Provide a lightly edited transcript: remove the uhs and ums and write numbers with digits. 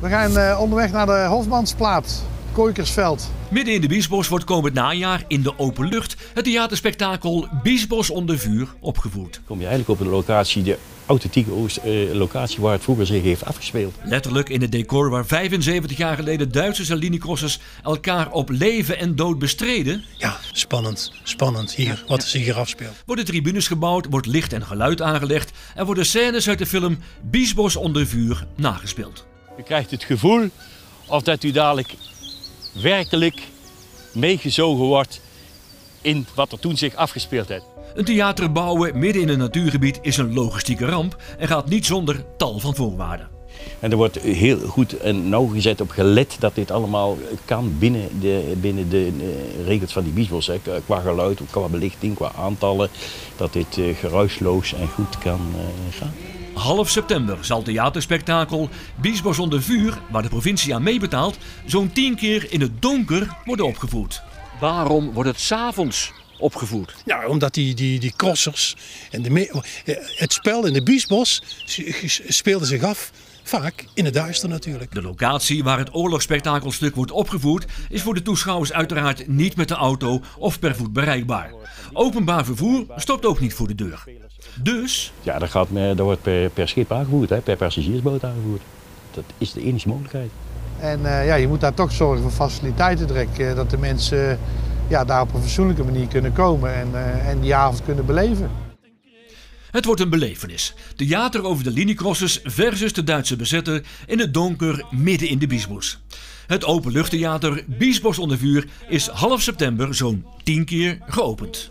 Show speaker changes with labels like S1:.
S1: We gaan onderweg naar de Hofmansplaat, Kooikersveld.
S2: Midden in de Biesbos wordt komend najaar in de open lucht het theaterspektakel Biesbos onder vuur opgevoerd.
S3: Kom je eigenlijk op een locatie, de authentieke locatie waar het vroeger zich heeft afgespeeld.
S2: Letterlijk in het decor waar 75 jaar geleden Duitsers en liniecrossers elkaar op leven en dood bestreden.
S4: Ja, spannend hier, wat zich hier afspeelt.
S2: Worden tribunes gebouwd, wordt licht en geluid aangelegd en worden scènes uit de film Biesbos onder vuur nagespeeld.
S3: U krijgt het gevoel of dat u dadelijk werkelijk meegezogen wordt in wat er toen zich afgespeeld heeft.
S2: Een theater bouwen midden in een natuurgebied is een logistieke ramp en gaat niet zonder tal van voorwaarden.
S3: En er wordt heel goed en nauwgezet op gelet dat dit allemaal kan binnen de regels van die Biesbos. Qua geluid, qua belichting, qua aantallen. Dat dit geruisloos en goed kan gaan.
S2: Half september zal theaterspektakel Biesbos onder vuur, waar de provincie aan meebetaalt, zo'n 10 keer in het donker worden opgevoerd. Waarom wordt het 's avonds opgevoerd?
S4: Ja, omdat die crossers en het spel in de Biesbos speelde zich af. Vaak in het duister natuurlijk.
S2: De locatie waar het oorlogsspektakelstuk wordt opgevoerd is voor de toeschouwers uiteraard niet met de auto of per voet bereikbaar. Openbaar vervoer stopt ook niet voor de deur. Dus...
S3: Ja, dat wordt per schip aangevoerd, per passagiersboot aangevoerd. Dat is de enige mogelijkheid.
S1: En je moet daar toch zorgen voor faciliteiten direct. Dat de mensen daar op een fatsoenlijke manier kunnen komen en die avond kunnen beleven.
S2: Het wordt een belevenis. Theater over de liniecrossers versus de Duitse bezetter in het donker midden in de Biesbos. Het openluchttheater Biesbos onder vuur is half september zo'n 10 keer geopend.